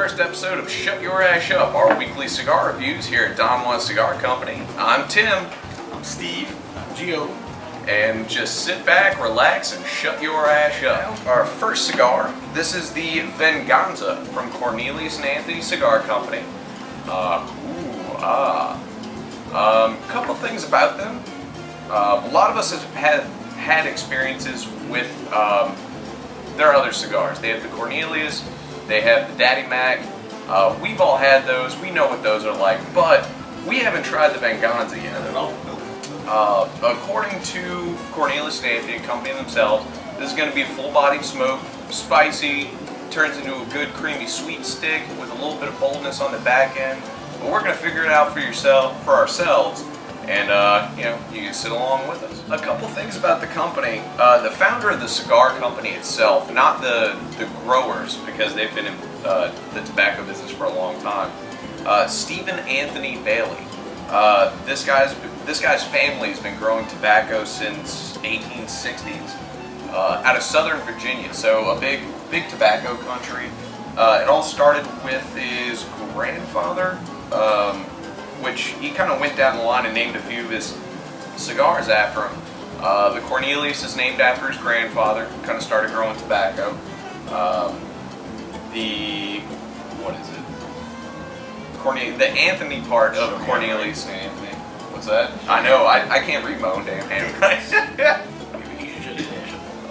first episode of Shut Your Ash Up, our weekly cigar reviews here at Don Juan Cigar Company. I'm Tim. I'm Steve. I'm Gio. And just sit back, relax, and shut your ash up. Our first cigar, this is the Venganza from Cornelius and Anthony Cigar Company. Couple things about them. A lot of us have had experiences with their other cigars. They have the Cornelius, they have the Daddy Mac. We've all had those, we know what those are like, but we haven't tried the Venganza yet at all. According to Cornelius and Anthony Company themselves, this is going to be a full-bodied smoke, spicy, turns into a good creamy sweet stick with a little bit of boldness on the back end. But we're going to figure it out for ourselves, and you can sit along with us. A couple things about the company. The founder of the cigar company itself, not the growers, because they've been in the tobacco business for a long time. Stephen Anthony Bailey. This guy's family has been growing tobacco since 1860s out of Southern Virginia, so a big tobacco country. It all started with his grandfather, which he kind of went down the line and named a few of his cigars after him. The Cornelius is named after his grandfather, who kind of started growing tobacco. The Anthony part of Cornelius and Anthony. What's that? I know, I can't read my own damn handwriting.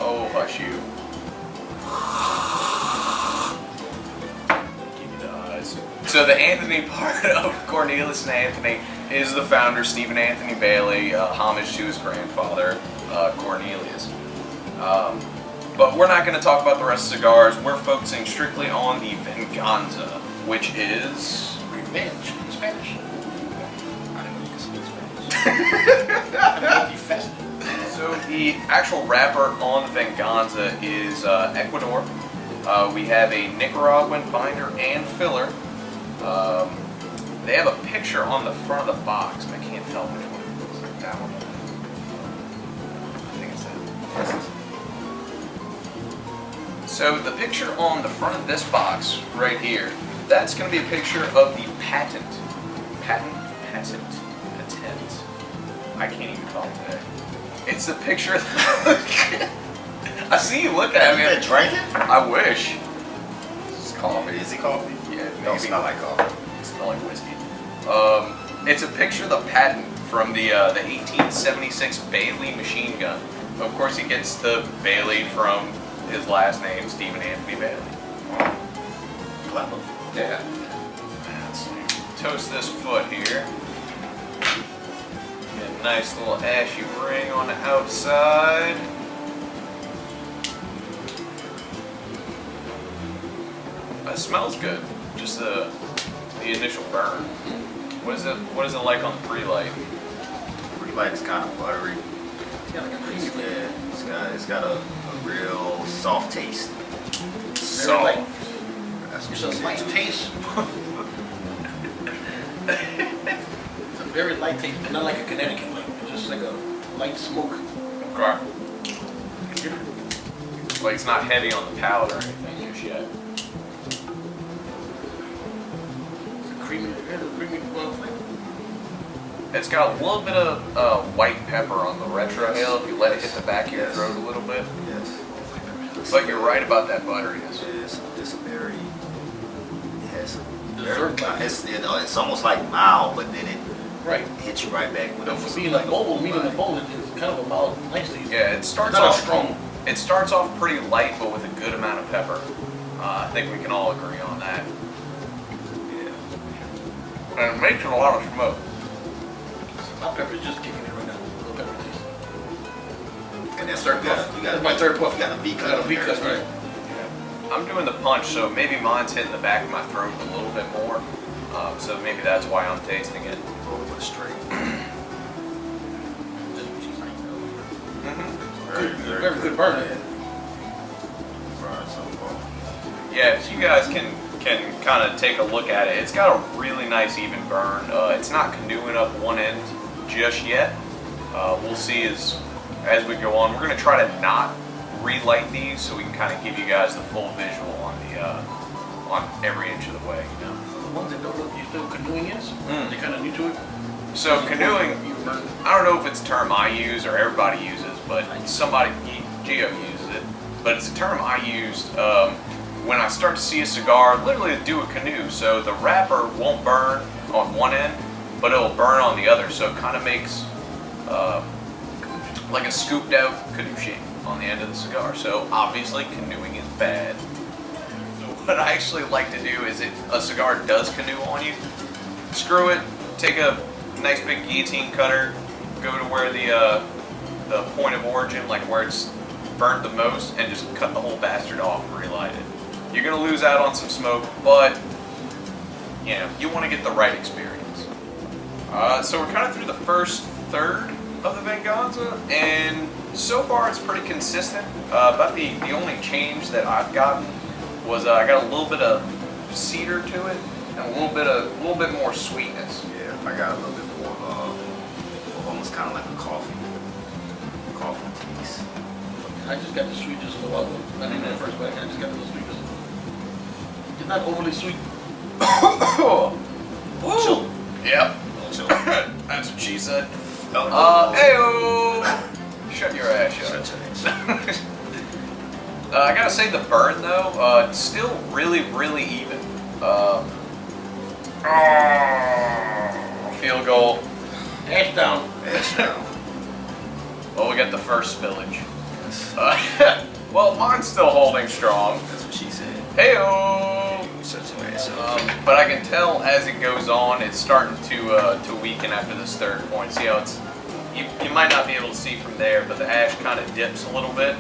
Oh, hush you. Give me the eyes. So the Anthony part of Cornelius and Anthony is the founder, Stephen Anthony Bailey, homage to his grandfather, Cornelius. But we're not going to talk about the rest of cigars. We're focusing strictly on the Venganza, which is... Revenge in Spanish. I didn't know you could speak Spanish. So the actual wrapper on Venganza is Ecuador. We have a Nicaraguan binder and filler. They have a picture on the front of the box, and I can't tell which one it looks like. That one. I think it's that. So the picture on the front of this box right here, that's going to be a picture of the patent. I can't even talk today. It's the picture. I see you look at me. You been drinking? I wish. It's coffee. Is it coffee? Yeah, It don't smell like coffee. It smells like whiskey. It's a picture of the patent from the 1876 Bailey machine gun. Of course, he gets the Bailey from his last name, Stephen Anthony Bailey. Clever. Yeah. Let's toast this foot here. Get a nice little ashy ring on the outside. It smells good. Just the initial burn. What is it like on the pre-light? Pre-light is kind of buttery. It's got like a creamy flavor. Yeah, it's got a real soft taste. So Like, That's it's what a you light said. taste. It's a very light taste, but not like a Connecticut light. It's just like a light smoke. okay. Like it's not heavy on the palate or anything just yet. It's a creamy flavor. It's got a little bit of white pepper on the retrohale if you let it hit the back of your throat a little bit. Yes. But you're right about that butteriness. It's very. Yes. Dessert like. It's almost like mild, but then it Right. hits you right back with But for being a bowl, meaning a bowl, it's kind of a mild, nice taste. Yeah, it starts Not off a strong. It starts off pretty light, but with a good amount of pepper. I think we can all agree on that. Yeah. And it makes a lot of smoke. My pepper's just kicking in right now. A little pepper taste. And that's Third puff. You got That's my third puff. You got a V cut. I got a V cut, there, right? I'm doing the punch, so maybe mine's hitting the back of my throat a little bit more. So maybe that's why I'm tasting it. A little bit straight. Very good burn. Burn so far. Yeah, if you guys can kind of take a look at it, it's got a really nice even burn. It's not canoeing up one end just yet. We'll see as we go on. We're going to try to not relight these so we can kind of give you guys the full visual on every inch of the way, you know. So the ones that don't know what you still canoeing is, they're kind of new to it. So canoeing, I don't know if it's a term I use or everybody uses, but somebody, Gio uses it, but it's a term I used when I start to see a cigar literally do a canoe. So the wrapper won't burn on one end, but it'll burn on the other. So it kind of makes like a scooped out canoe shape on the end of the cigar. So obviously canoeing is bad. So what I actually like to do is if a cigar does canoe on you, screw it, take a nice big guillotine cutter, go to where the point of origin, like where it's burnt the most, and just cut the whole bastard off and relight it. You're gonna lose out on some smoke, but you know, you want to get the right experience. So we're kind of through the first third of the Venganza, and so far it's pretty consistent. About the only change that I've gotten was I got a little bit of cedar to it and a little bit more sweetness. Yeah, I got a little bit more of almost kind of like a coffee taste. I just got the sweetness a little while ago. I didn't at first, but I just got the sweetness. It's not overly sweet. Whoa! Yep. Chill. That's what she said. Oh, Ayo! Shut your ass up. Shut your ass. I gotta say the burn though, it's still really, really even. Field goal. Ash down. Ash down. Well, we got the first spillage. Well, mine's still holding strong. That's what she said. Heyo! Shut your ass up. But I can tell as it goes on, it's starting to weaken after this third point. See how it's, you might not be able to see from there, but the ash kind of dips a little bit.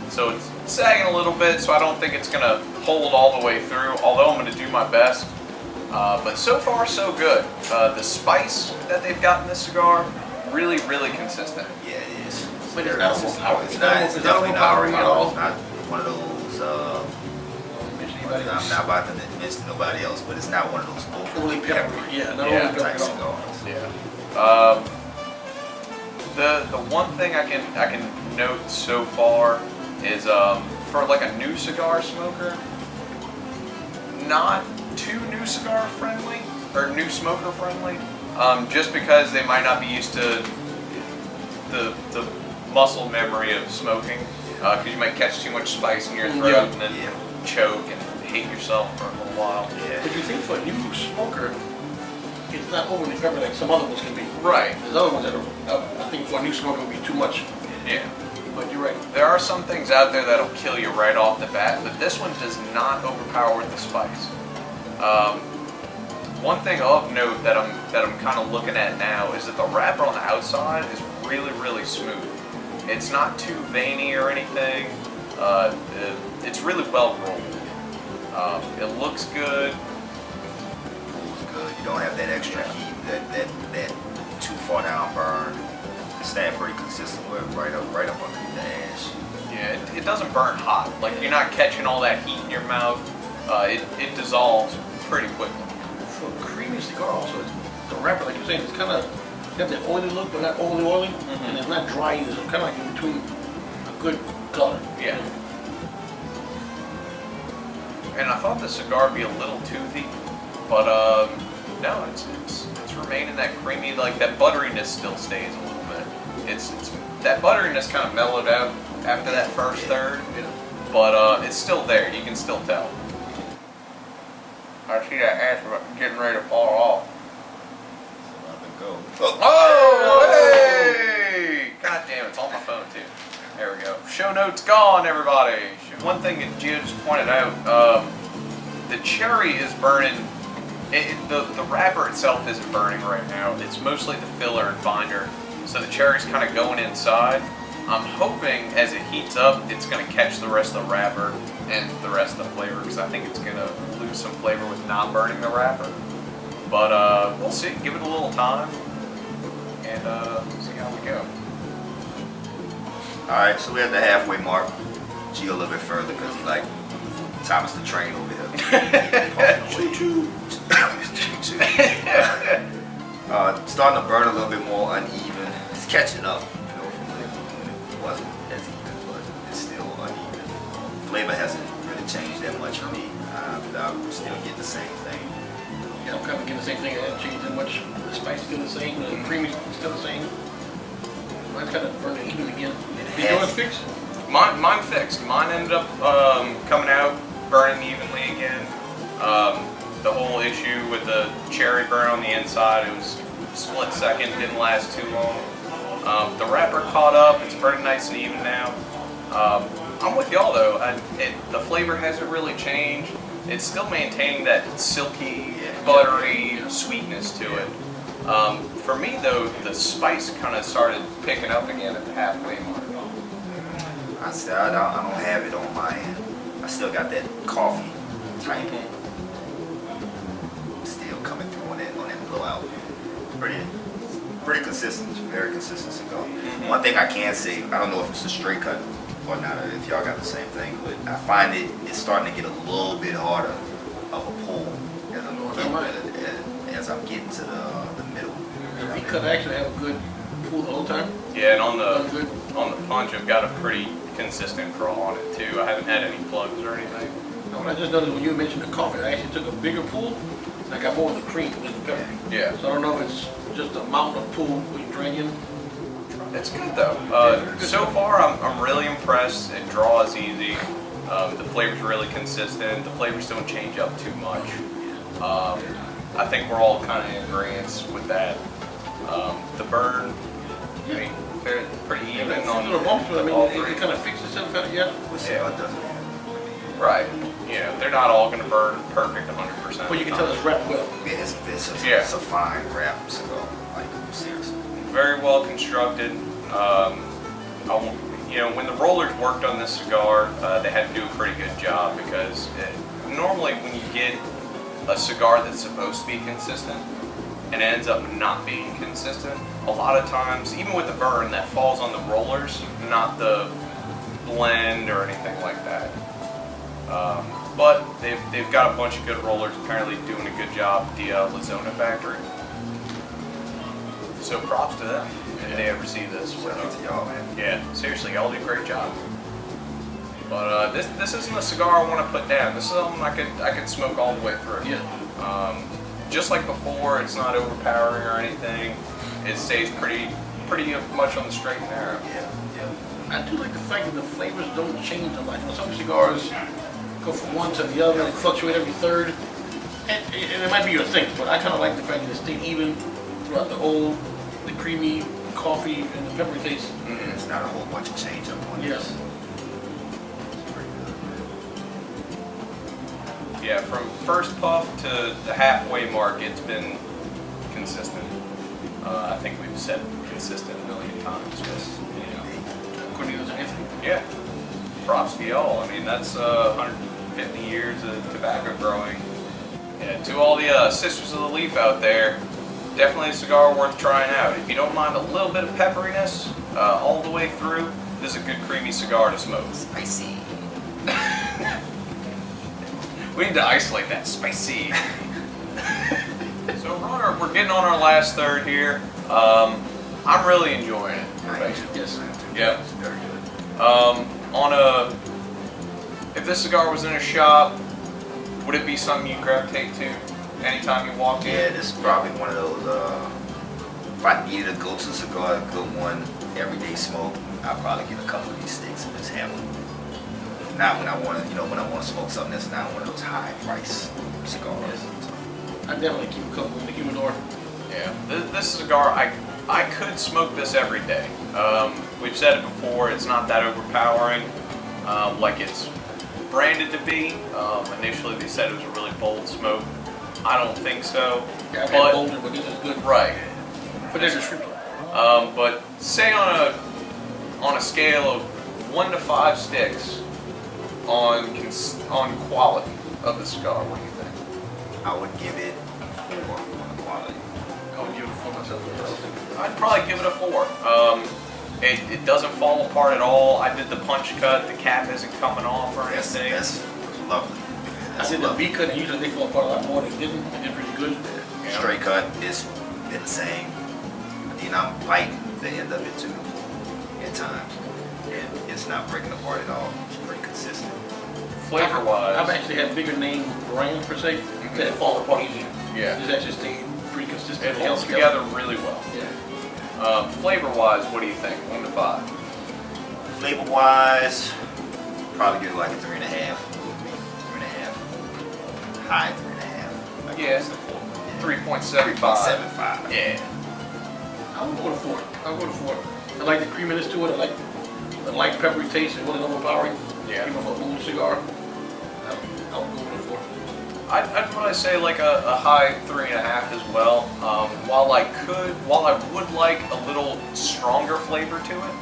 So it's sagging a little bit, so I don't think it's going to hold all the way through, although I'm going to do my best. But so far, so good. The spice that they've got in this cigar, really, really consistent. Yeah, it is. But it's not overpowering. It's definitely not overpowering at all. It's not one of those. I'm not about to mention nobody else, but it's not one of those Overly peppery. Yeah, not Yeah. overly type peppery at all. cigars. Yeah. The one thing I can note so far is for like a new cigar smoker, not too new cigar friendly or new smoker friendly. Just because they might not be used to the muscle memory of smoking, because you might catch too much spice in your throat and then choke and hate yourself for a little while. Yeah. But you think for a new smoker, it's not overly peppery like some other ones can be. Right. There's other ones that are, I think for a new smoker would be too much. Yeah. But you're right. There are some things out there that'll kill you right off the bat, but this one does not overpower with the spice. One thing of note that I'm kind of looking at now is that the wrapper on the outside is really, really smooth. It's not too veiny or anything. It's really well rolled. It looks good. It's good. You don't have that extra heat, that too far down burn. It's staying pretty consistent with right up underneath the ash. Yeah, it doesn't burn hot. Like you're not catching all that heat in your mouth. It dissolves pretty quickly. For a creamy cigar also, it's, the wrapper, like you're saying, it's kind of got that oily look, but not overly oily, and it's not dry either. So kind of like in between a good color. Yeah. And I thought the cigar would be a little toothy, but no, it's remaining that creamy, like that butteriness still stays a little bit. It's that butteriness kind of mellowed out after that first third, but it's still there. You can still tell. I see that ash getting ready to fall off. Let it go. Oh, hey! God damn, it's on my phone too. There we go. Show notes gone, everybody. One thing that Gio just pointed out, the cherry is burning. The wrapper itself isn't burning right now. It's mostly the filler and binder. So the cherry's kind of going inside. I'm hoping as it heats up, it's going to catch the rest of the wrapper and the rest of the flavor, because I think it's going to lose some flavor with not burning the wrapper. But we'll see. Give it a little time and see how we go. Alright, so we're at the halfway mark. G a little bit further because he's like Thomas the Train over here. Choo-choo. Starting to burn a little bit more uneven. It's catching up, you know, from when it wasn't as even, but it's still uneven. Flavor hasn't really really changed that much for me. I'm still getting the same thing. Yeah, I'm kind of getting the same thing. It hasn't changed that much. The spice is still the same. The creamy is still the same. Mine's kind of burning even again. Did yours fix? Mine fixed. Mine ended up coming out burning evenly again. The whole issue with the cherry burn on the inside, it was split second, didn't last too long. The wrapper caught up. It's burning nice and even now. I'm with y'all though. The flavor hasn't really changed. It's still maintaining that silky, buttery sweetness to it. For me though, the spice kind of started picking up again at the halfway mark. I don't have it on my end. I still got that coffee type. Still coming through on that blowout. Pretty consistent, very consistent cigar. One thing I can say, I don't know if it's a straight cut or not, or if y'all got the same thing, but I find it's starting to get a little bit harder of a pull as I'm getting to the middle. The V-cut actually have a good pull the whole time. Yeah, and on the punch, I've got a pretty consistent crawl on it too. I haven't had any plugs or anything. No, I just noticed when you mentioned the coffee, I actually took a bigger pull. I got more of the cream than the pepper. Yeah. So I don't know if it's just the amount of pull when you're drinking. It's good though. So far, I'm really impressed. It draws easy. The flavor's really consistent. The flavors don't change up too much. I think we're all kind of in agreement with that. The burn, I mean, they're pretty even on all three. It kind of fixes itself out, yeah. Right. You know, they're not all going to burn perfect 100%. But you can tell it's wrapped well. Yeah, it's a fine wrap cigar. Like, seriously. Very well constructed. You know, when the rollers worked on this cigar, they had to do a pretty good job because normally when you get a cigar that's supposed to be consistent and it ends up not being consistent, a lot of times, even with the burn, that falls on the rollers, not the blend or anything like that. But they've got a bunch of good rollers, apparently doing a good job at the La factory. So props to them if they ever see this. Shout out to y'all, man. Yeah, seriously, y'all do a great job. But this isn't a cigar I want to put down. This is something I could smoke all the way through. Yeah. Just like before, it's not overpowering or anything. It stays pretty much on the straight and narrow. Yeah. I do like the fact that the flavors don't change a lot. You know, some cigars go from one to the other, they fluctuate every third. And it might be your thing, but I kind of like the fact that it stayed even throughout the creamy coffee and the pepper taste. It's not a whole bunch of change up on Yes. this. It's pretty good. Yeah, from first puff to the halfway mark, it's been consistent. I think we've said consistent a million times. Just, you know. Cornelius and Anthony. Yeah. Props to y'all. I mean, that's 150 years of tobacco growing. Yeah, to all the Sisters of the Leaf out there, definitely a cigar worth trying out. If you don't mind a little bit of pepperiness all the way through, this is a good creamy cigar to smoke. Spicy. We need to isolate that. Spicy. So we're getting on our last third here. I'm really enjoying it. Yes. Yeah. It's very good. If this cigar was in a shop, would it be something you gravitate to anytime you walk in? Yeah, this is probably one of those, if I needed a go-to cigar, a good one, everyday smoke, I'd probably get a couple of these sticks and just have them. Not when I want to smoke something that's not one of those high-price cigars. I definitely keep a couple in the humidor. Yeah, this cigar, I could smoke this every day. We've said it before, it's not that overpowering like it's branded to be. Initially they said it was a really bold smoke. I don't think so. Yeah, I've had bolder, but this is good. Right. But there's a description. But say on a scale of 1 to 5 sticks on quality of the cigar, what do you think? I would give it 4 on the quality. I would give it a 4 myself. I'd probably give it a 4. It doesn't fall apart at all. I did the punch cut. The cap isn't coming off or anything. That's lovely. I did the V-cut, and usually they fall apart a lot more. They didn't. They did pretty good. Yeah. Straight cut, it's been the same. And I'm biting the end of it too at times. And it's not breaking apart at all. It's pretty consistent. Flavor-wise, I've actually had bigger name brands per se that fall apart easier. yeah, This actually stayed pretty consistent. it and held holds together really well. Yeah. Flavor-wise, what do you think? 1 to 5. Flavor wise, probably give it like a 3.5. 3.5. High 3.5. Like Yeah. close to 4. 3.75. 3.75. Yeah. I would go to 4. I'll go to 4. I like the creaminess to it. I like the light peppery taste. It wasn't overpowering. Yeah. Even for a old cigar, I would go with a 4. I'd probably say like a high 3.5 as well. While I would like a little stronger flavor to it.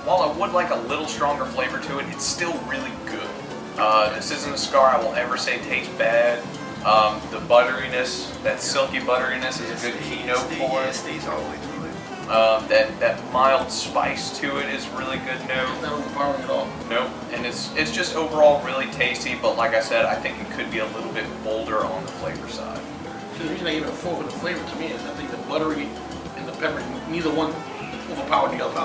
While I would like a little stronger flavor to it, it's still really good. This isn't a cigar I will ever say tastes bad. The butteriness, that silky butteriness, is a good keynote for It it. stays all the way through it. That mild spice to it is really good note. It's not overpowering at all. Nope, and it's just overall really tasty. But like I said, I think it could be a little bit bolder on the flavor side. See, the reason I give it a 4 for the flavor to me is I think the buttery and the peppery, neither one overpowered the other.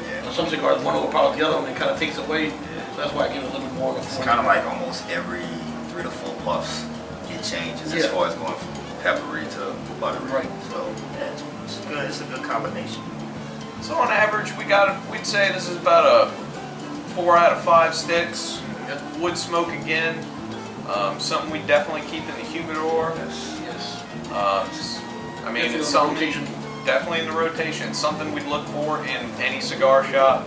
Yeah. Some cigars, one overpowers the other, and it kind of takes away. So that's why I give it a little bit more of a 4. It's kind of like almost every 3 to 4 puffs, it changes as Yeah. far as going from peppery to buttery. Right. So yeah, it's good. It's a good combination. So on average, we'd say this is about a 4 out of 5 sticks. Wood smoke again. Something we definitely keep in the humidor. Yes. I mean, Definitely it's in the something rotation. definitely in the rotation. Something we'd look for in any cigar shop.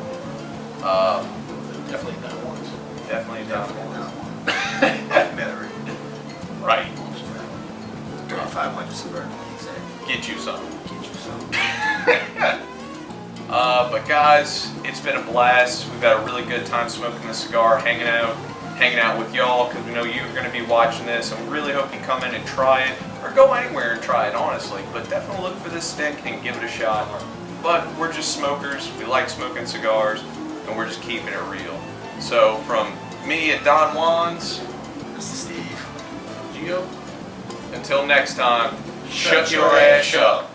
Definitely not once. Definitely. Half battery. Right. 3,500 cigar. Exactly. Get you some. Get you some. But guys, it's been a blast. We've had a really good time smoking the cigar, hanging out with y'all, because we know you're going to be watching this, and we really hope you come in and try it, or go anywhere and try it, honestly. But definitely look for this stick and give it a shot. But we're just smokers. We like smoking cigars, and we're just keeping it real. So from me at Don Juans, This is Steve. Gio? until next time, shut your ass up.